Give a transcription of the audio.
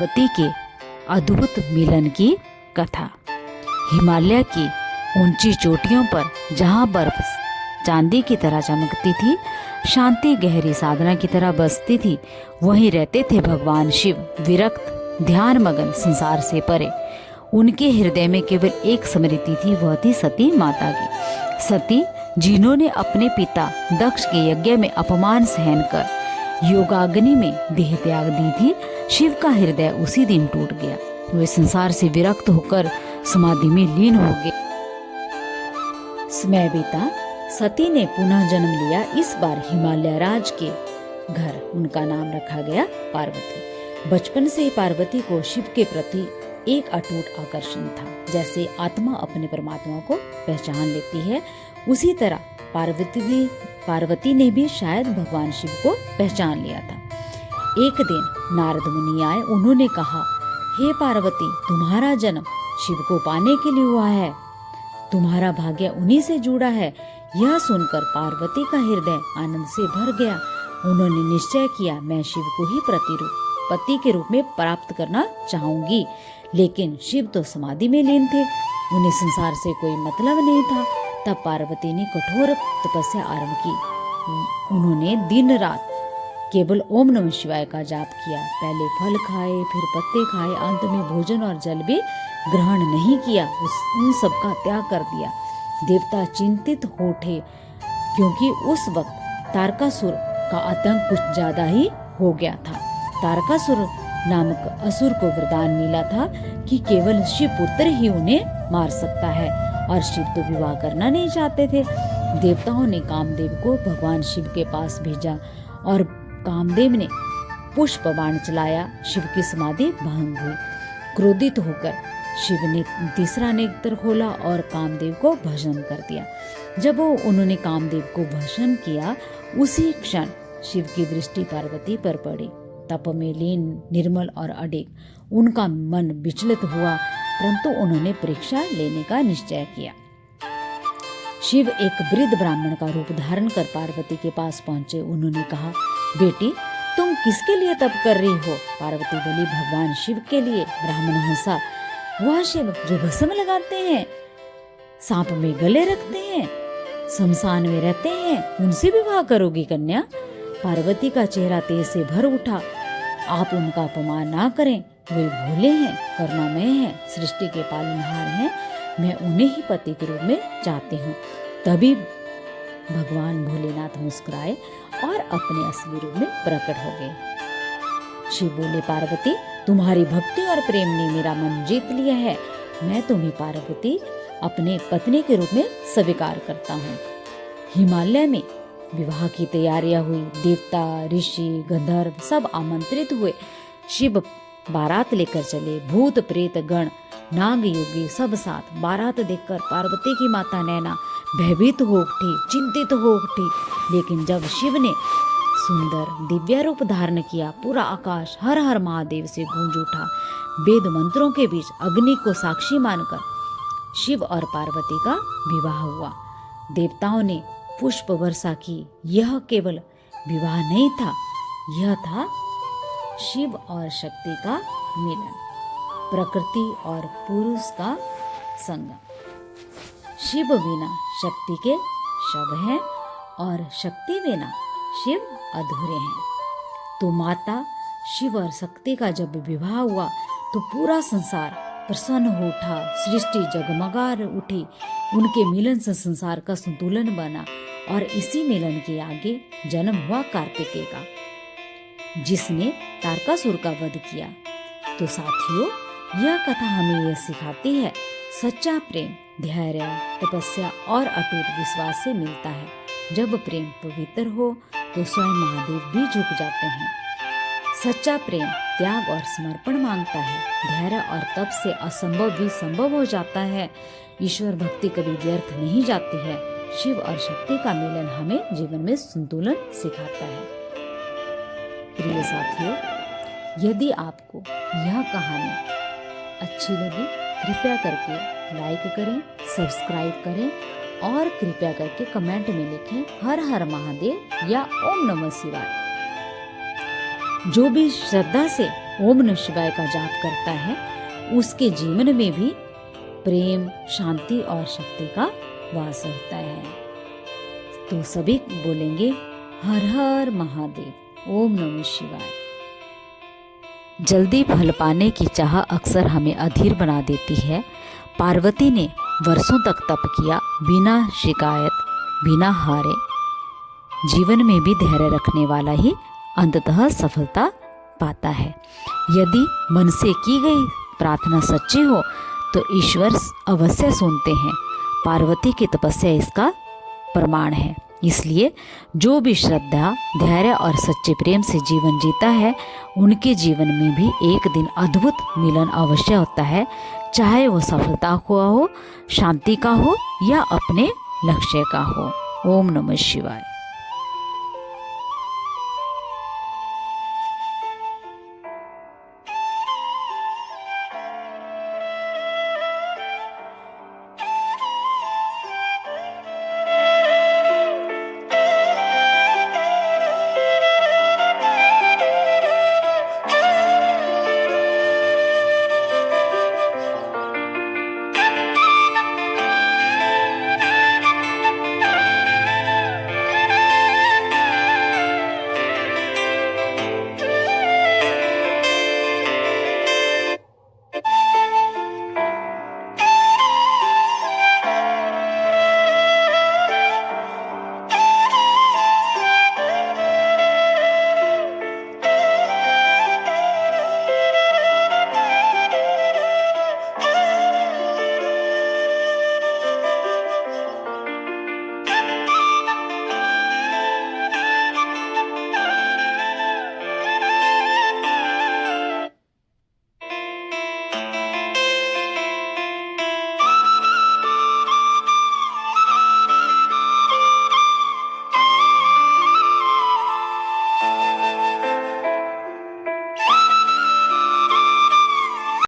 पार्वती के अद्भुत मिलन की कथा। हिमालय की ऊंची चोटियों पर जहाँ बर्फ चांदी की तरह चमकती थी, शांति गहरी साधना की तरह बसती थी, वहीं रहते थे भगवान शिव, विरक्त, ध्यान मगन, संसार से परे। उनके हृदय में केवल एक स्मृति थी, वह थी सती माता की। सती जिन्होंने अपने पिता दक्ष के यज्ञ में अपमान सहन कर योगाग्नि में देह त्याग दी थी। शिव का हृदय उसी दिन टूट गया। वे संसार से विरक्त होकर समाधि में लीन हो गए। समय बीता, सती ने पुनः जन्म लिया। इस बार हिमालय राज के घर उनका नाम रखा गया पार्वती। बचपन से ही पार्वती को शिव के प्रति एक अटूट आकर्षण था। जैसे आत्मा अपने परमात्मा को पहचान लेती है, उसी तरह पार्वती ने भी शायद भगवान शिव को पहचान लिया था। एक दिन नारद मुनि आए। उन्होंने कहा, हे पार्वती, तुम्हारा जन्म शिव को पाने के लिए हुआ है। तुम्हारा भाग्य उन्हीं से जुड़ा है। यह सुनकर पार्वती का हृदय आनंद से भर गया। उन्होंने निश्चय किया, मैं शिव को ही पति के रूप में प्राप्त करना चाहूंगी। लेकिन शिव तो समाधि में लीन थे, उन्हें संसार से कोई मतलब नहीं था। तब पार्वती ने कठोर तपस्या आरंभ की। उन्होंने दिन रात केवल ओम नमः शिवाय का जाप किया। पहले फल खाए, फिर पत्ते खाए, अंत में भोजन और जल भी ग्रहण नहीं किया। उन सब का त्याग कर दिया। देवता चिंतित हो उठे, क्योंकि उस वक्त तारकासुर का आतंक कुछ ज्यादा ही हो गया था। तारकासुर नामक असुर को वरदान मिला था कि केवल शिव पुत्र ही उन्हें मार सकता है, और शिव तो विवाह करना नहीं चाहते थे। देवताओं ने कामदेव को भगवान शिव के पास भेजा, और कामदेव ने पुष्प बाण चलाया। शिव की समाधि भंग हुई। क्रोधित होकर शिव ने तीसरा नेत्र खोला और कामदेव को भस्म कर दिया। जब उन्होंने कामदेव को भस्म किया, उसी क्षण शिव की दृष्टि पार्वती पर पड़ी। तप में लीन, निर्मल और अडिग उनका मन विचलित हुआ, परंतु उन्होंने परीक्षा लेने का निश्चय किया। शिव एक वृद्ध ब्राह्मण का रूप धारण कर पार्वती के पास पहुंचे। उन्होंने कहा, बेटी, तुम किसके लिए तप कर रही हो? पार्वती बोली, भगवान शिव के लिए। ब्राह्मण हंसा, वह शिव जो भस्म लगाते हैं, सांप में गले रखते हैं, शमशान में रहते हैं, उनसे विवाह करोगी कन्या? पार्वती का चेहरा तेज से भर उठा। आप उनका अपमान ना करें, वे भोले हैं, करुणामय हैं, सृष्टि के पालनहार हैं। मैं उन्हें ही पति के रूप में चाहती हूँ। तभी भगवान भोलेनाथ मुस्कुराए और अपने असली रूप में प्रकट हो गए। शिव बोले, पार्वती, तुम्हारी भक्ति और प्रेम ने मेरा मन जीत लिया है। मैं तुम्हें पार्वती अपने पत्नी के रूप में स्वीकार करता हूँ। हिमालय में विवाह की तैयारियां हुई। देवता, ऋषि, गंधर्व सब आमंत्रित हुए। शिव बारात लेकर चले। भूत प्रेत गण, नाग योगी सब साथ। बारात देखकर पार्वती की माता नैना भयभीत हो उठी, चिंतित हो उठी। लेकिन जब शिव ने सुंदर दिव्य रूप धारण किया, पूरा आकाश हर हर महादेव से गूंज उठा। वेद मंत्रों के बीच अग्नि को साक्षी मानकर शिव और पार्वती का विवाह हुआ। देवताओं ने पुष्प वर्षा की। यह केवल विवाह नहीं था, यह था शिव और शक्ति का मिलन, प्रकृति और पुरुष का संगम। शिव बिना शक्ति के शव हैं, और शक्ति बिना शिव अधूरे हैं। तो माता शिव और शक्ति का जब विवाह हुआ, तो पूरा संसार प्रसन्न हो उठा, सृष्टि जगमगा उठी। उनके मिलन से संसार का संतुलन बना, और इसी मिलन के आगे जन्म हुआ कार्तिकेय का, जिसने तारकासुर का वध किया। तो साथियों, यह कथा हमें यह सिखाती है, सच्चा प्रेम धैर्य, तपस्या और अटूट विश्वास से मिलता है। जब प्रेम पवित्र हो, तो स्वयं महादेव भी झुक जाते हैं। सच्चा प्रेम त्याग और समर्पण मांगता है। धैर्य और तप से असंभव भी संभव हो जाता है। ईश्वर भक्ति कभी व्यर्थ नहीं जाती है। शिव और शक्ति का मिलन हमें जीवन में संतुलन सिखाता है। प्रिय साथियों, यदि आपको यह कहानी अच्छी लगी, कृपया करके लाइक करें, सब्सक्राइब करें, और कृपया करके कमेंट में लिखें हर हर महादेव या ओम नमः शिवाय। जो भी श्रद्धा से ओम नमः शिवाय का जाप करता है उसके जीवन में भी प्रेम, शांति और शक्ति का वास होता है। तो सभी बोलेंगे हर हर महादेव, ओम नमः शिवाय। जल्दी फल पाने की चाह अक्सर हमें अधीर बना देती है। पार्वती ने वर्षों तक तप किया, बिना शिकायत, बिना हारे। जीवन में भी धैर्य रखने वाला ही अंततः सफलता पाता है। यदि मन से की गई प्रार्थना सच्ची हो तो ईश्वर अवश्य सुनते हैं। पार्वती की तपस्या इसका प्रमाण है। इसलिए जो भी श्रद्धा, धैर्य और सच्चे प्रेम से जीवन जीता है उनके जीवन में भी एक दिन अद्भुत मिलन अवश्य होता है, चाहे वो सफलता का हो, शांति का हो या अपने लक्ष्य का हो। ओम नमः शिवाय।